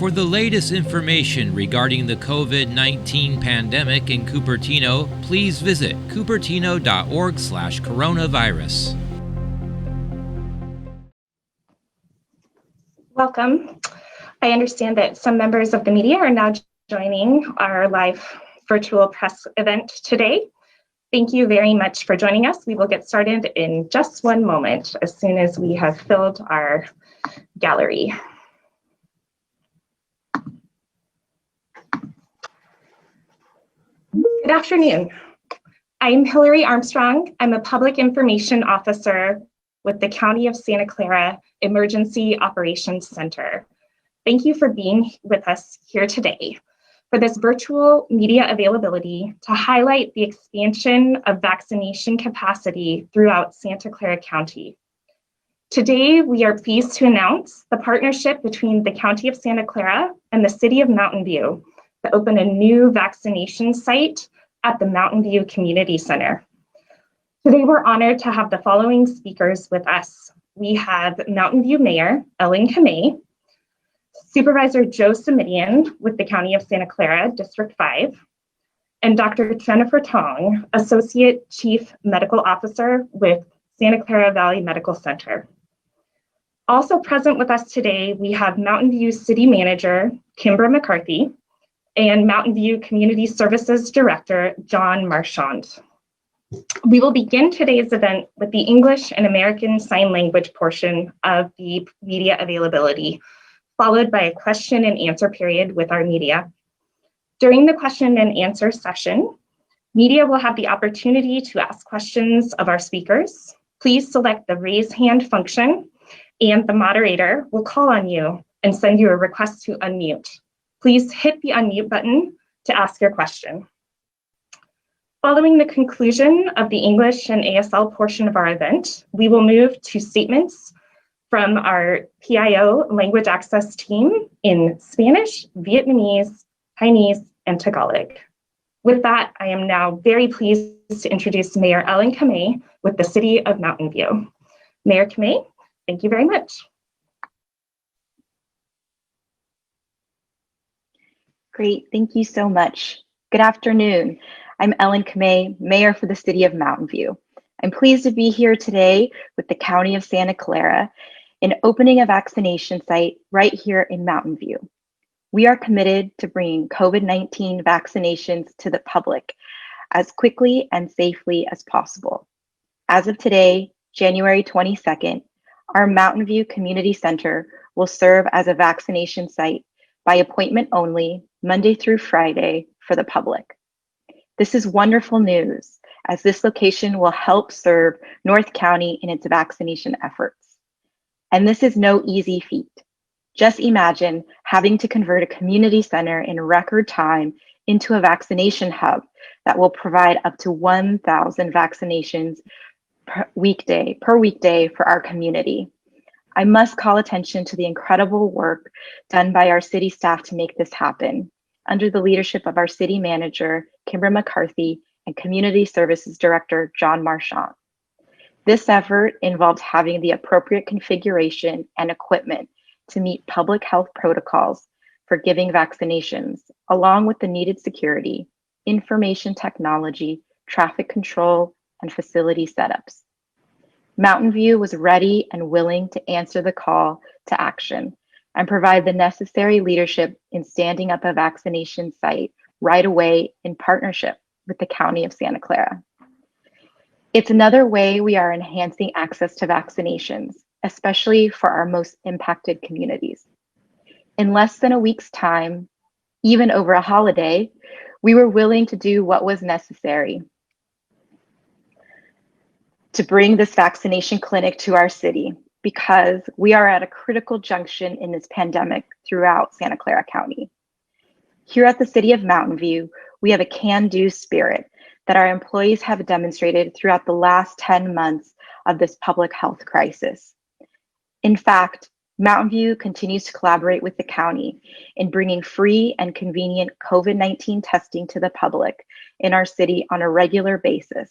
For the latest information regarding the COVID-19 pandemic in Cupertino, please visit cupertino.org/coronavirus. Welcome. I understand that some members of the media are now joining our live virtual press event today. Thank you very much for joining us. We will get started in just one moment as soon as we have filled our gallery. Good afternoon. I'm Hillary Armstrong. I'm a public information officer with the County of Santa Clara Emergency Operations Center. Thank you for being with us here today for this virtual media availability to highlight the expansion of vaccination capacity throughout Santa Clara County. Today, we are pleased to announce the partnership between the County of Santa Clara and the City of Mountain View to open a new vaccination site at the Mountain View Community Center. Today, we're honored to have the following speakers with us. We have Mountain View Mayor Ellen Kamay, Supervisor Joe Simidian with the County of Santa Clara, District 5, and Dr. Jennifer Tong, Associate Chief Medical Officer with Santa Clara Valley Medical Center. Also present with us today, we have Mountain View City Manager Kimbra McCarthy and Mountain View Community Services Director John Marchand. We will begin today's event with the English and American Sign Language portion of the media availability, followed by a question and answer period with our media. During the question and answer session, media will have the opportunity to ask questions of our speakers. Please select the raise hand function and the moderator will call on you and send you a request to unmute. Please hit the unmute button to ask your question. Following the conclusion of the English and ASL portion of our event, we will move to statements from our PIO language access team in Spanish, Vietnamese, Chinese, and Tagalog. With that, I am now very pleased to introduce Mayor Ellen Kamay with the City of Mountain View. Mayor Kamay, thank you very much. Great, thank you so much. Good afternoon. I'm Ellen Kamay, Mayor for the City of Mountain View. I'm pleased to be here today with the County of Santa Clara in opening a vaccination site right here in Mountain View. We are committed to bringing COVID-19 vaccinations to the public as quickly and safely as possible. As of today, January 22nd, our Mountain View Community Center will serve as a vaccination site by appointment only, Monday through Friday for the public. This is wonderful news, as this location will help serve North County in its vaccination efforts. And this is no easy feat. Just imagine having to convert a community center in record time into a vaccination hub that will provide up to 1,000 vaccinations per weekday for our community. I must call attention to the incredible work done by our city staff to make this happen, under the leadership of our city manager, Kimbra McCarthy, and Community Services Director, John Marchand. This effort involved having the appropriate configuration and equipment to meet public health protocols for giving vaccinations, along with the needed security, information technology, traffic control, and facility setups. Mountain View was ready and willing to answer the call to action and provide the necessary leadership in standing up a vaccination site right away in partnership with the County of Santa Clara. It's another way we are enhancing access to vaccinations, especially for our most impacted communities. In less than a week's time, even over a holiday, we were willing to do what was necessary to bring this vaccination clinic to our city, because we are at a critical junction in this pandemic throughout Santa Clara County. Here at the City of Mountain View, we have a can-do spirit that our employees have demonstrated throughout the last 10 months of this public health crisis. In fact, Mountain View continues to collaborate with the county in bringing free and convenient COVID-19 testing to the public in our city on a regular basis,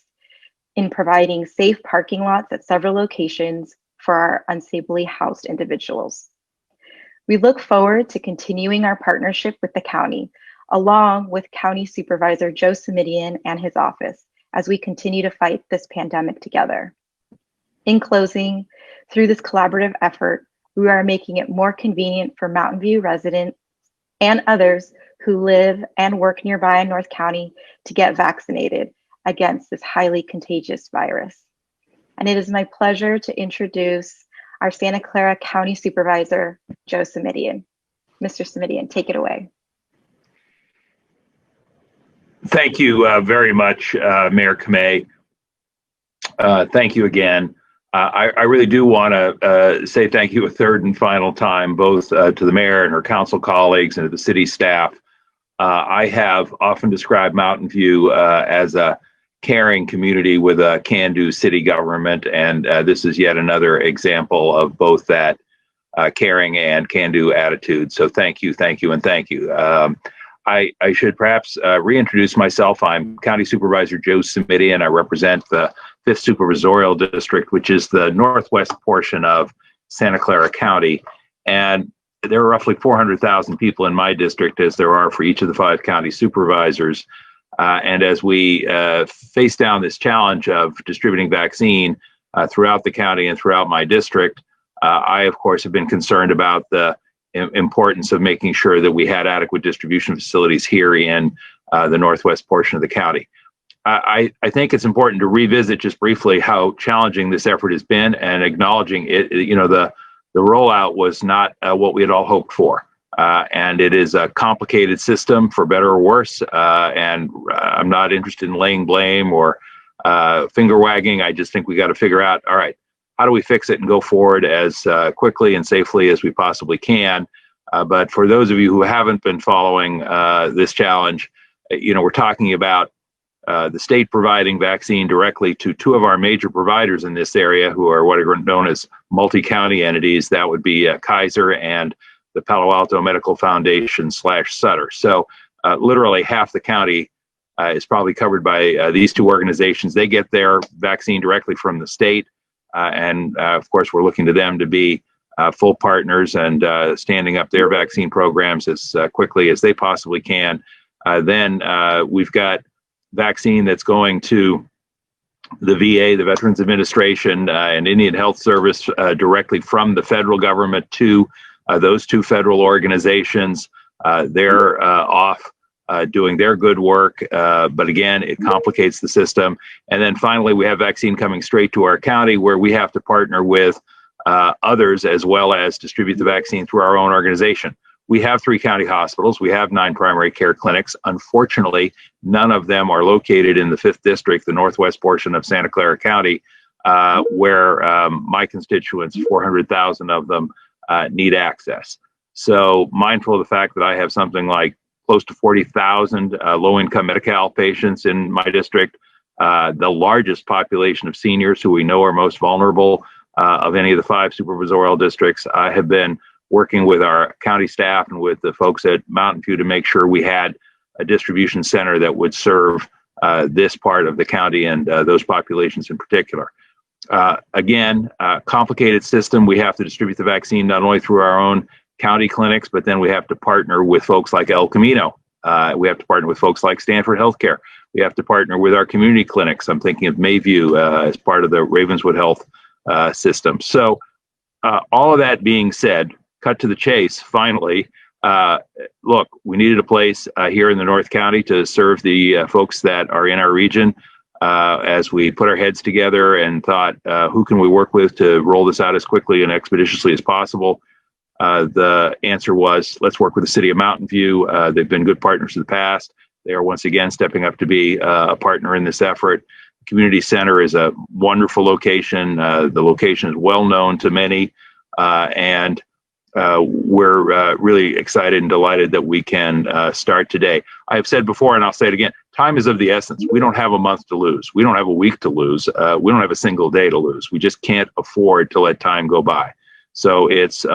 in providing safe parking lots at several locations for our unstably housed individuals. We look forward to continuing our partnership with the county, along with County Supervisor Joe Simidian and his office, as we continue to fight this pandemic together. In closing, through this collaborative effort, we are making it more convenient for Mountain View residents and others who live and work nearby in North County to get vaccinated against this highly contagious virus. And it is my pleasure to introduce our Santa Clara County Supervisor, Joe Simidian. Mr. Simidian, take it away. Thank you very much, Mayor Kamei. Thank you again. I really do want to say thank you a third and final time, both to the mayor and her council colleagues and to the city staff. I have often described Mountain View as a caring community with a can-do city government, and this is yet another example of both that caring and can-do attitude. So thank you, and thank you. I should perhaps reintroduce myself. I'm County Supervisor Joe Simidian. I represent the 5th Supervisorial District, which is the northwest portion of Santa Clara County. And there are roughly 400,000 people in my district, as there are for each of the 5 county supervisors. And as we face down this challenge of distributing vaccine throughout the county and throughout my district, I, of course, have been concerned about the importance of making sure that we had adequate distribution facilities here in the northwest portion of the county. I think it's important to revisit just briefly how challenging this effort has been, and acknowledging it. You know, the rollout was not what we had all hoped for, and it is a complicated system, for better or worse. And I'm not interested in laying blame or finger wagging. I just think we got to figure out, all right, how do we fix it and go forward as quickly and safely as we possibly can? But for those of you who haven't been following this challenge, you know, we're talking about the state providing vaccine directly to 2 of our major providers in this area, who are what are known as multi-county entities. That would be Kaiser and the Palo Alto Medical Foundation / Sutter. So literally half the county is probably covered by these 2 organizations. They get their vaccine directly from the state. And of course, we're looking to them to be full partners and standing up their vaccine programs as quickly as they possibly can. Then we've got vaccine that's going to the VA, the Veterans Administration, and Indian Health Service directly from the federal government to those 2 federal organizations. They're off doing their good work, but again, it complicates the system. And then finally, we have vaccine coming straight to our county, where we have to partner with others as well as distribute the vaccine through our own organization. We have 3 county hospitals. We have 9 primary care clinics. Unfortunately, none of them are located in the 5th District, the northwest portion of Santa Clara County, where my constituents, 400,000 of them, need access. So mindful of the fact that I have something like close to 40,000 low-income Medi-Cal patients in my district, the largest population of seniors who we know are most vulnerable of any of the 5 supervisorial districts. I have been working with our county staff and with the folks at Mountain View to make sure we had a distribution center that would serve this part of the county and those populations in particular. Again, complicated system. We have to distribute the vaccine not only through our own county clinics, but then we have to partner with folks like El Camino. We have to partner with folks like Stanford Healthcare. We have to partner with our community clinics. I'm thinking of Mayview as part of the Ravenswood Health system. So all of that being said, cut to the chase, finally, look, we needed a place here in the North County to serve the folks that are in our region. As we put our heads together and thought, who can we work with to roll this out as quickly and expeditiously as possible? The answer was, let's work with the city of Mountain View. They've been good partners in the past. They are once again stepping up to be a partner in this effort. The community center is a wonderful location. The location is well known to many, and we're really excited and delighted that we can start today. I have said before, and I'll say it again, time is of the essence. We don't have a month to lose. We don't have a week to lose. We don't have a single day to lose. We just can't afford to let time go by. So it's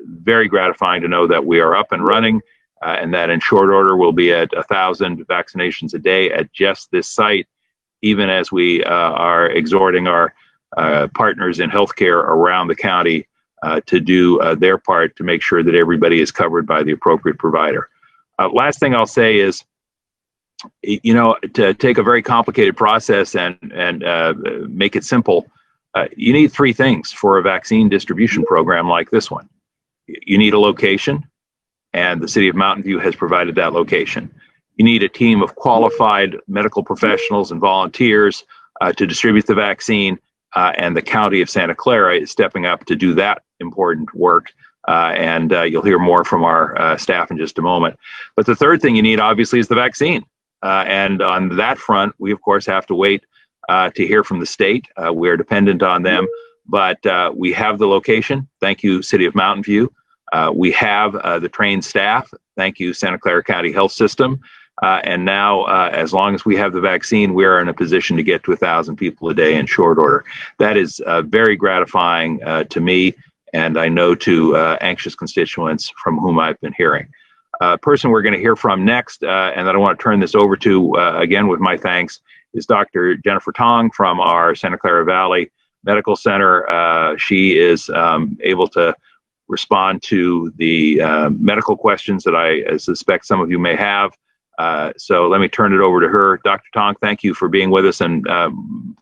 very gratifying to know that we are up and running, and that in short order we'll be at 1,000 vaccinations a day at just this site, even as we are exhorting our partners in healthcare around the county to do their part to make sure that everybody is covered by the appropriate provider. Last thing I'll say is, to take a very complicated process and make it simple, you need three things for a vaccine distribution program like this one. You need a location, and the City of Mountain View has provided that location. You need a team of qualified medical professionals and volunteers to distribute the vaccine, and the County of Santa Clara is stepping up to do that important work. And you'll hear more from our staff in just a moment. But the third thing you need, obviously, is the vaccine. And on that front, we, of course, have to wait to hear from the state. We're dependent on them, but we have the location. Thank you, City of Mountain View. We have the trained staff. Thank you, Santa Clara County Health System. And now, as long as we have the vaccine, we're in a position to get to 1,000 people a day in short order. That is very gratifying to me, and I know to anxious constituents from whom I've been hearing. Person we're going to hear from next, and that I want to turn this over to, again with my thanks, is Dr. Jennifer Tong from our Santa Clara Valley Medical Center. She is able to respond to the medical questions that I suspect some of you may have. So let me turn it over to her. Dr. Tong, thank you for being with us, and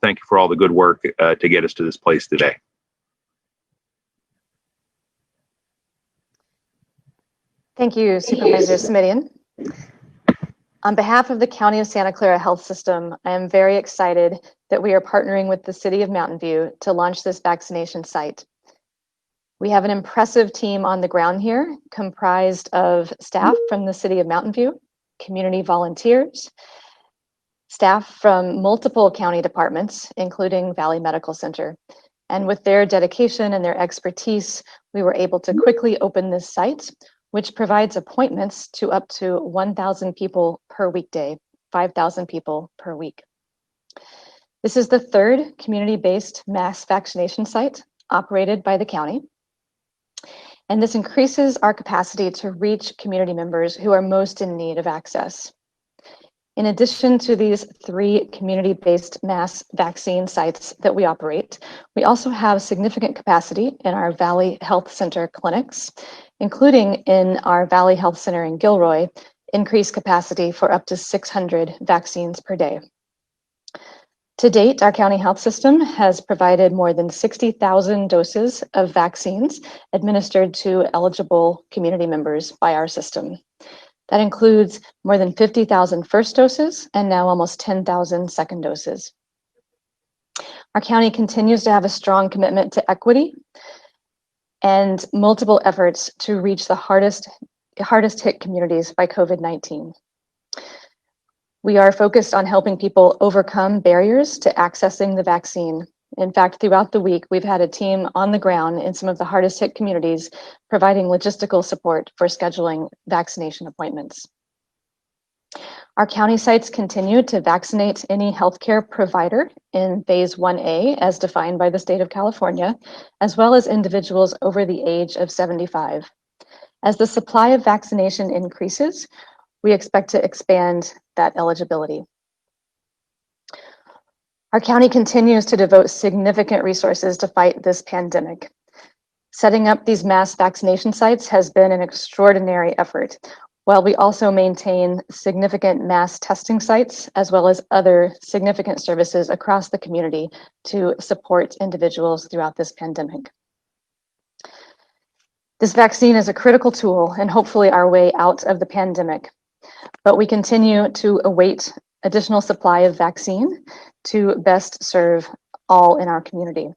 thank you for all the good work to get us to this place today. Thank you, Supervisor Smidian. On behalf of the County of Santa Clara Health System, I am very excited that we are partnering with the City of Mountain View to launch this vaccination site. We have an impressive team on the ground here, comprised of staff from the City of Mountain View, community volunteers, staff from multiple county departments, including Valley Medical Center. And with their dedication and their expertise, we were able to quickly open this site, which provides appointments to up to 1,000 people per weekday, 5,000 people per week. This is the third community-based mass vaccination site operated by the county. And this increases our capacity to reach community members who are most in need of access. In addition to these three community-based mass vaccine sites that we operate, we also have significant capacity in our Valley Health Center clinics, including in our Valley Health Center in Gilroy, increased capacity for up to 600 vaccines per day. To date, our county health system has provided more than 60,000 doses of vaccines administered to eligible community members by our system. That includes more than 50,000 first doses and now almost 10,000 second doses. Our county continues to have a strong commitment to equity and multiple efforts to reach the hardest hit communities by COVID-19. We are focused on helping people overcome barriers to accessing the vaccine. In fact, throughout the week, we've had a team on the ground in some of the hardest hit communities providing logistical support for scheduling vaccination appointments. Our county sites continue to vaccinate any healthcare provider in phase 1A as defined by the state of California, as well as individuals over the age of 75. As the supply of vaccination increases, we expect to expand that eligibility. Our county continues to devote significant resources to fight this pandemic. Setting up these mass vaccination sites has been an extraordinary effort, while we also maintain significant mass testing sites, as well as other significant services across the community to support individuals throughout this pandemic. This vaccine is a critical tool and hopefully our way out of the pandemic, but we continue to await additional supply of vaccine to best serve all in our community.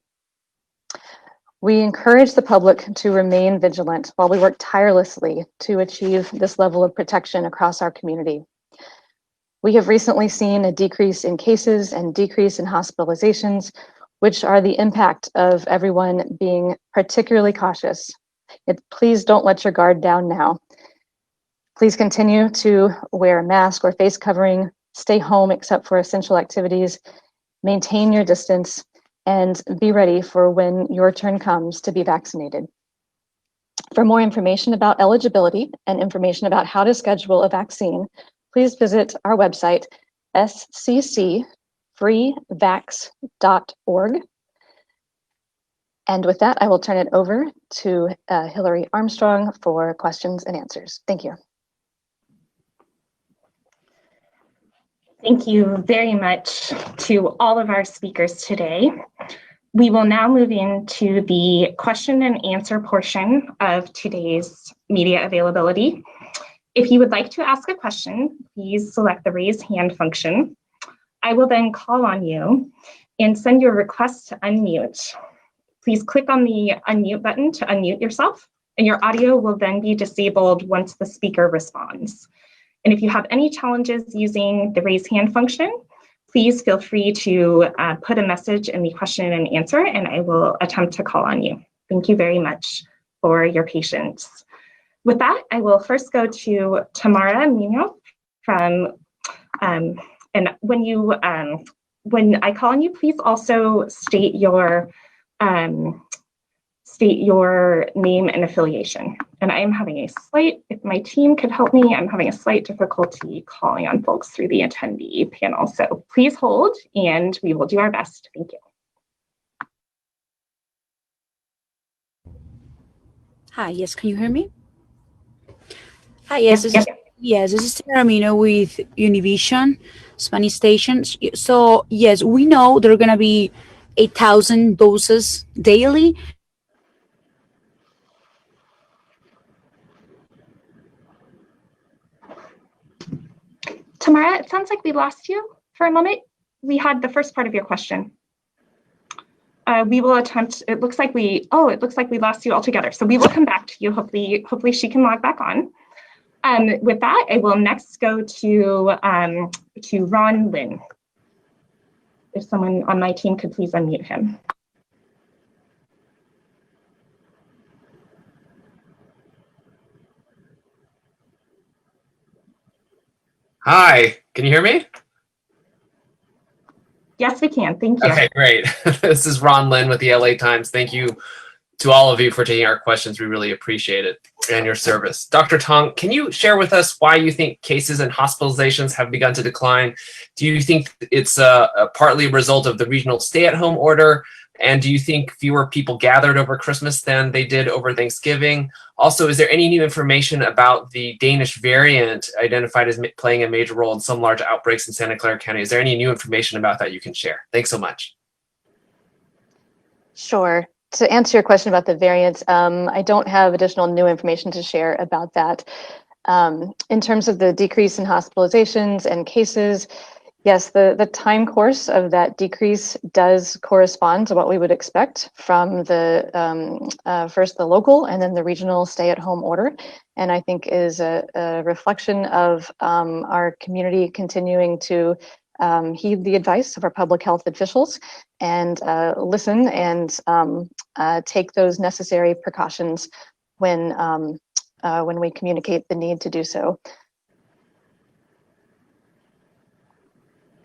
We encourage the public to remain vigilant while we work tirelessly to achieve this level of protection across our community. We have recently seen a decrease in cases and decrease in hospitalizations, which are the impact of everyone being particularly cautious. Please don't let your guard down now. Please continue to wear a mask or face covering, stay home except for essential activities, maintain your distance, and be ready for when your turn comes to be vaccinated. For more information about eligibility and information about how to schedule a vaccine, please visit our website, sccfreevax.org. And with that, I will turn it over to Hillary Armstrong for questions and answers. Thank you. Thank you very much to all of our speakers today. We will now move into the question and answer portion of today's media availability. If you would like to ask a question, please select the raise hand function. I will then call on you and send you a request to unmute. Please click on the unmute button to unmute yourself, and your audio will then be disabled once the speaker responds. And if you have any challenges using the raise hand function, please feel free to put a message in the question and answer, and I will attempt to call on you. Thank you very much for your patience. With that, I will first go to Tamara Mino from, and when I call on you, please also state your name and affiliation. And I am having a slight, if my team could help me, I'm having a slight difficulty calling on folks through the attendee panel. So please hold and we will do our best. Thank you. Hi, yes, can you hear me? Hi, yes, this is Ramino with Univision Spanish stations. So yes, we know there are gonna be 8,000 doses daily. Tamara, it sounds like we lost you for a moment. We had the first part of your question. We will attempt, it looks like we lost you altogether. So we will come back to you. Hopefully she can log back on. With that, I will next go to Ron Lin. If someone on my team could please unmute him. Hi, can you hear me? Yes, we can. Thank you. Okay, great. This is Ron Lin with the LA Times. Thank you to all of you for taking our questions. We really appreciate it and your service. Dr. Tong, can you share with us why you think cases and hospitalizations have begun to decline? Do you think it's partly a result of the regional stay-at-home order? And do you think fewer people gathered over Christmas than they did over Thanksgiving? Also, is there any new information about the Danish variant identified as playing a major role in some large outbreaks in Santa Clara County? Is there any new information about that you can share? Thanks so much. Sure. To answer your question about the variants, I don't have additional new information to share about that. In terms of the decrease in hospitalizations and cases, yes, the time course of that decrease does correspond to what we would expect from the first the local and then the regional stay-at-home order, and I think is a reflection of our community continuing to heed the advice of our public health officials and listen and take those necessary precautions when we communicate the need to do so.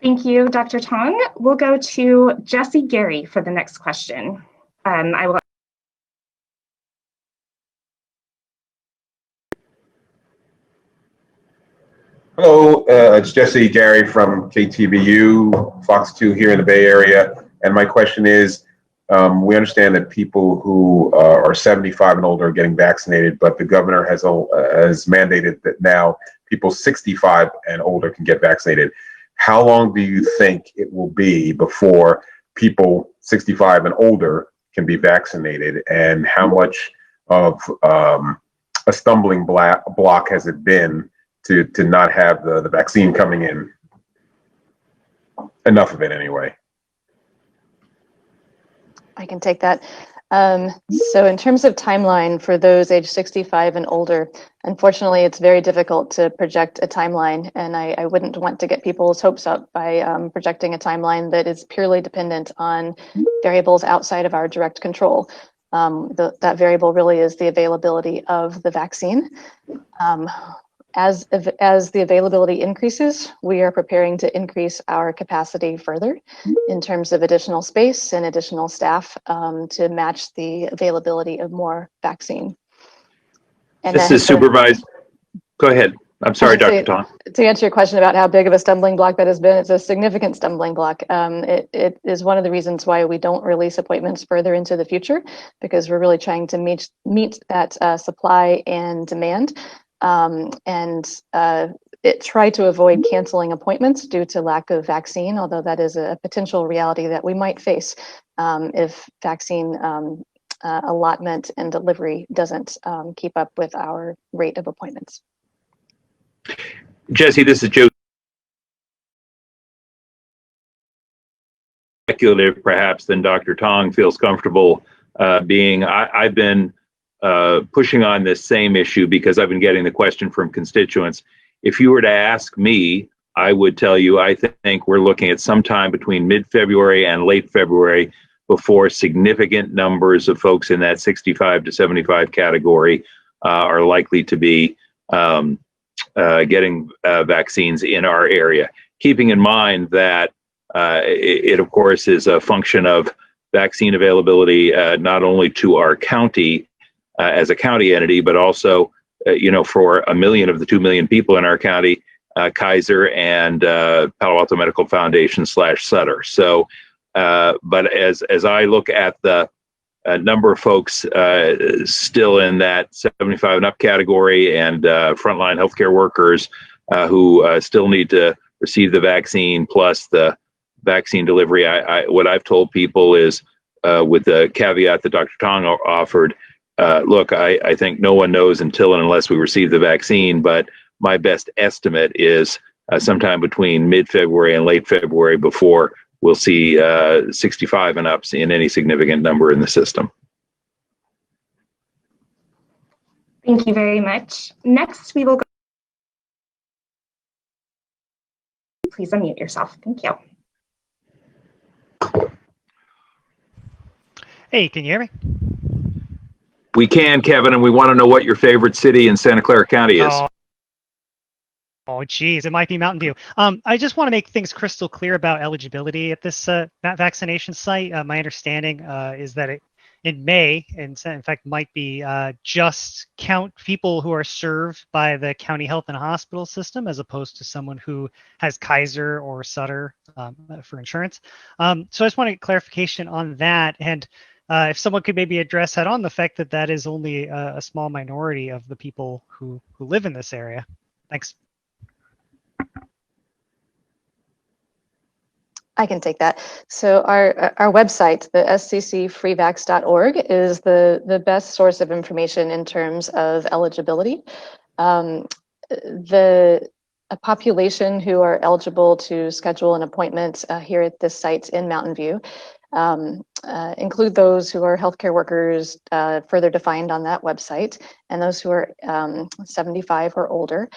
Thank you, Dr. Tong. We'll go to Jesse Gary for the next question. I will. Hello, it's Jesse Gary from KTVU, Fox 2 here in the Bay Area. And my question is, we understand that people who are 75 and older are getting vaccinated, but the governor has mandated that now people 65 and older can get vaccinated. How long do you think it will be before people 65 and older can be vaccinated? And how much of a stumbling block has it been to not have the vaccine coming in? Enough of it anyway. I can take that. So in terms of timeline for those age 65 and older, unfortunately, it's very difficult to project a timeline, and I wouldn't want to get people's hopes up by projecting a timeline that is purely dependent on variables outside of our direct control. That variable really is the availability of the vaccine. As the availability increases, we are preparing to increase our capacity further in terms of additional space and additional staff to match the availability of more vaccine. And this is Supervisor. Go ahead. I'm sorry, I should say, Dr. Tong. to answer your question about how big of a stumbling block that has been, it's a significant stumbling block. It is one of the reasons why we don't release appointments further into the future, because we're really trying to meet that supply and demand, try to avoid canceling appointments due to lack of vaccine, although that is a potential reality that we might face if vaccine allotment and delivery doesn't keep up with our rate of appointments. Jesse, this is Joe. Speculative, perhaps, than Dr. Tong feels comfortable being. I've been pushing on this same issue because I've been getting the question from constituents. If you were to ask me, I would tell you I think we're looking at sometime between mid-February and late February before significant numbers of folks in that 65 to 75 category are likely to be getting vaccines in our area. Keeping in mind that it, of course, is a function of vaccine availability not only to our county as a county entity, but also, for 1 million of the 2 million people in our county, Kaiser and Palo Alto Medical Foundation / Sutter. So, but as I look at the number of folks still in that 75 and up category and frontline healthcare workers who still need to receive the vaccine, plus the vaccine delivery, what I've told people is, with the caveat that Dr. Tong offered, look, I think no one knows until and unless we receive the vaccine, but my best estimate is sometime between mid-February and late February before we'll see 65 and ups in any significant number in the system. Thank you very much. Next, we will go. Please unmute yourself. Thank you. Hey, can you hear me? We can, Kevin, and we want to know what your favorite city in Santa Clara County is. Oh, geez, it might be Mountain View. I just want to make things crystal clear about eligibility at this vaccination site. My understanding is that in May, and in fact might be just count people who are served by the county health and hospital system, as opposed to someone who has Kaiser or Sutter for insurance. So I just want to get clarification on that, and if someone could maybe address head on the fact that that is only a small minority of the people who live in this area. Thanks. I can take that. So our website, the sccfreevax.org, is the best source of information in terms of eligibility. A population who are eligible to schedule an appointment here at this site in Mountain View include those who are healthcare workers, further defined on that website, and those who are 75 or older.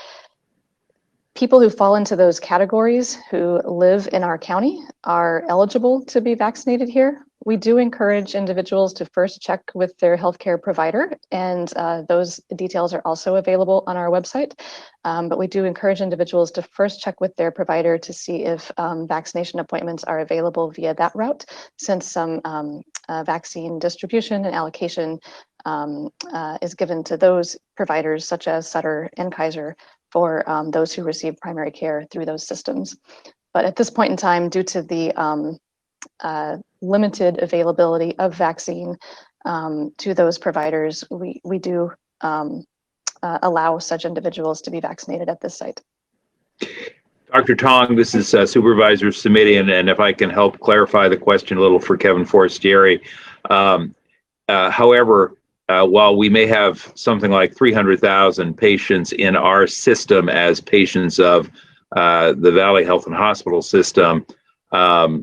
People who fall into those categories who live in our county are eligible to be vaccinated here. We do encourage individuals to first check with their healthcare provider, and those details are also available on our website. But we do encourage individuals to first check with their provider to see if vaccination appointments are available via that route, since some vaccine distribution and allocation is given to those providers, such as Sutter and Kaiser, for those who receive primary care through those systems. But at this point in time, due to the limited availability of vaccine to those providers, we do allow such individuals to be vaccinated at this site. Dr. Tong, this is Supervisor Simitian, and if I can help clarify the question a little for Kevin Forestieri. However, while we may have something like 300,000 patients in our system as patients of the Valley Health and Hospital system,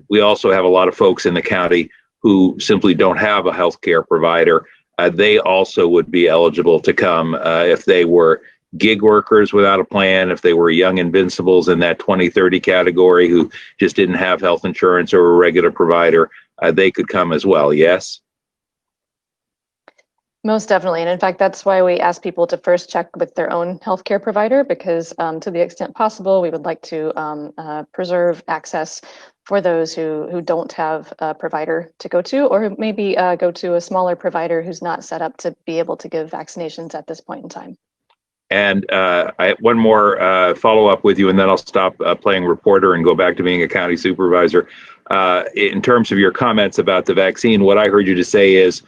we also have a lot of folks in the county who simply don't have a healthcare provider. They also would be eligible to come if they were gig workers without a plan, if they were young invincibles in that 20-30 category who just didn't have health insurance or a regular provider, they could come as well, yes? Most definitely. And in fact, that's why we ask people to first check with their own healthcare provider, because to the extent possible, we would like to preserve access for those who don't have a provider to go to, or who maybe go to a smaller provider who's not set up to be able to give vaccinations at this point in time. And I have one more follow-up with you, and then I'll stop playing reporter and go back to being a county supervisor. In terms of your comments about the vaccine, what I heard you to say is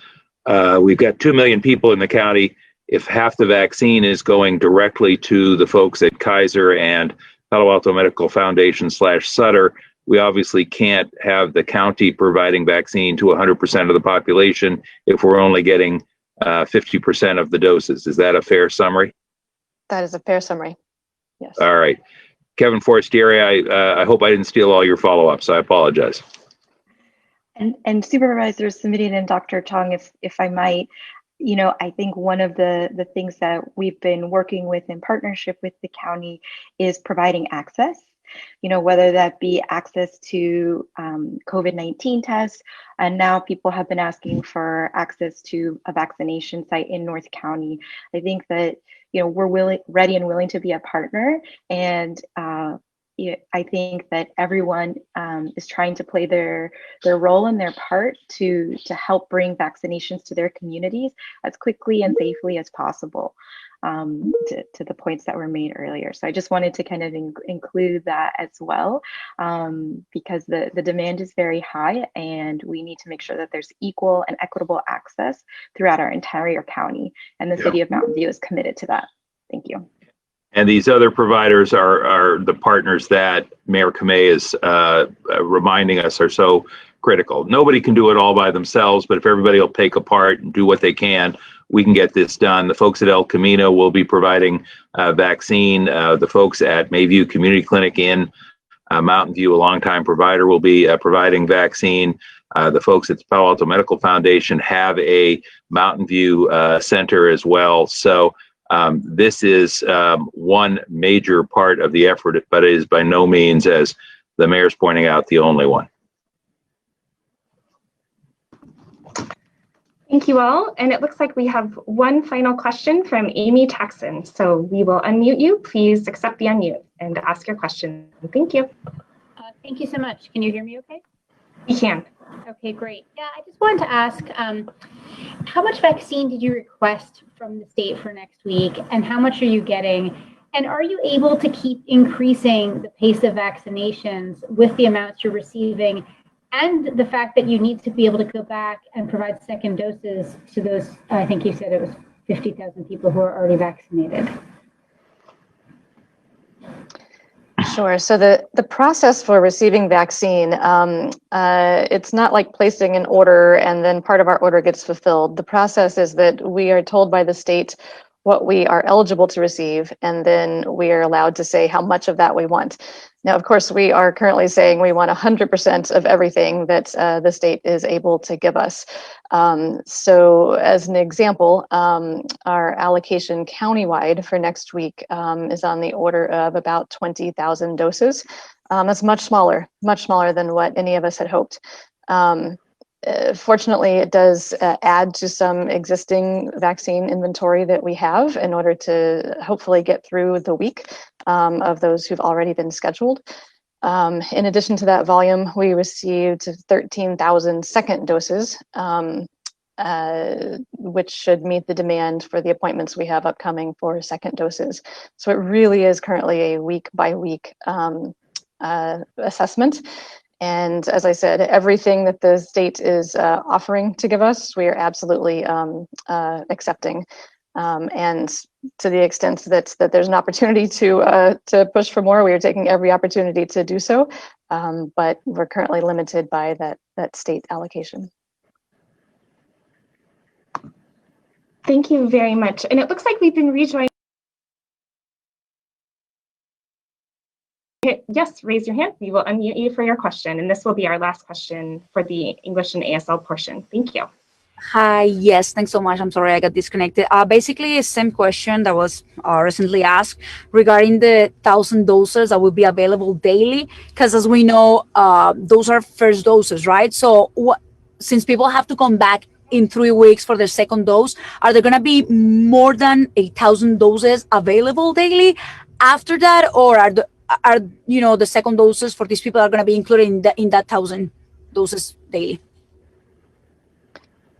we've got 2 million people in the county. If half the vaccine is going directly to the folks at Kaiser and Palo Alto Medical Foundation / Sutter, we obviously can't have the county providing vaccine to 100% of the population if we're only getting 50% of the doses. Is that a fair summary? That is a fair summary. Yes. All right. Kevin Forestieri, I hope I didn't steal all your follow-ups. I apologize. And Supervisor Simitian and Dr. Tong, if I might, I think one of the things that we've been working with in partnership with the county is providing access, whether that be access to COVID-19 tests. And now people have been asking for access to a vaccination site in North County. I think that, we're ready and willing to be a partner. And I think that everyone is trying to play their role and their part to help bring vaccinations to their communities as quickly and safely as possible, to the points that were made earlier. So I just wanted to kind of include that as well, because the demand is very high and we need to make sure that there's equal and equitable access throughout our entire county. And the City of Mountain View is committed to that. Thank you. And these other providers are the partners that Mayor Kamei is reminding us are so critical. Nobody can do it all by themselves, but if everybody will take a part and do what they can, we can get this done. The folks at El Camino will be providing vaccine. The folks at Mayview Community Clinic in Mountain View, a longtime provider, will be providing vaccine. The folks at the Palo Alto Medical Foundation have a Mountain View center as well. So this is one major part of the effort, but it is by no means, as the mayor's pointing out, the only one. Thank you all. And it looks like we have one final question from Amy Texan. So we will unmute you. Please accept the unmute and ask your question. Thank you. Thank you so much. Can you hear me okay? We can. Okay, great. Yeah, I just wanted to ask, how much vaccine did you request from the state for next week, and how much are you getting? And are you able to keep increasing the pace of vaccinations with the amounts you're receiving, and the fact that you need to be able to go back and provide second doses to those, I think you said it was 50,000 people who are already vaccinated? Sure. So the process for receiving vaccine, it's not like placing an order and then part of our order gets fulfilled. The process is that we are told by the state what we are eligible to receive, and then we are allowed to say how much of that we want. Now, of course, we are currently saying we want 100% of everything that the state is able to give us. So as an example, our allocation countywide for next week is on the order of about 20,000 doses. That's much smaller than what any of us had hoped. Fortunately, it does add to some existing vaccine inventory that we have in order to hopefully get through the week of those who've already been scheduled. In addition to that volume, we received 13,000 second doses, which should meet the demand for the appointments we have upcoming for second doses. So it really is currently a week by week assessment. And as I said, everything that the state is offering to give us, we are absolutely accepting. And to the extent that there's an opportunity to push for more, we are taking every opportunity to do so. But we're currently limited by that state allocation. Thank you very much. And it looks like we've been rejoined. Yes, raise your hand. We will unmute you for your question. And this will be our last question for the English and ASL portion. Thank you. Hi, yes, thanks so much. I'm sorry I got disconnected. Basically, the same question that was recently asked regarding the 1,000 doses that will be available daily. Because as we know, those are first doses, right? So since people have to come back in 3 weeks for their second dose, are there going to be more than 1,000 doses available daily after that? Or are the second doses for these people are going to be included in that 1,000 doses daily?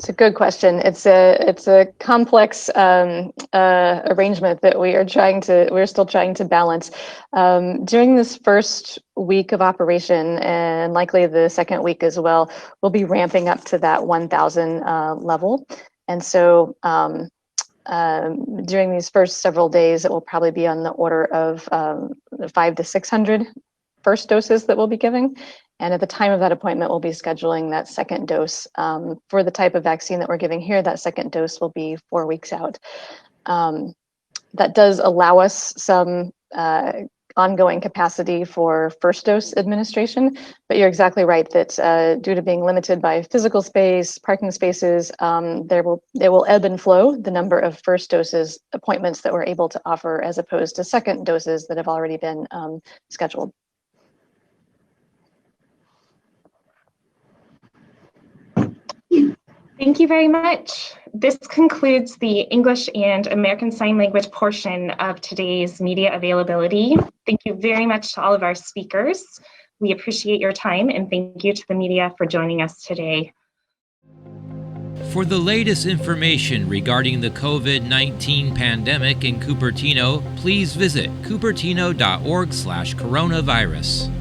It's a good question. It's a complex arrangement that we're still trying to balance. During this first week of operation, and likely the second week as well, we'll be ramping up to that 1,000 level. And so during these first several days, it will probably be on the order of 500 to 600 first doses that we'll be giving. And at the time of that appointment, we'll be scheduling that second dose. For the type of vaccine that we're giving here, that second dose will be 4 weeks out. That does allow us some ongoing capacity for first dose administration, but you're exactly right that due to being limited by physical space, parking spaces, there will ebb and flow the number of first doses appointments that we're able to offer as opposed to second doses that have already been scheduled. Thank you very much. This concludes the English and American Sign Language portion of today's media availability. Thank you very much to all of our speakers. We appreciate your time, and thank you to the media for joining us today. For the latest information regarding the COVID-19 pandemic in Cupertino, please visit cupertino.org/coronavirus.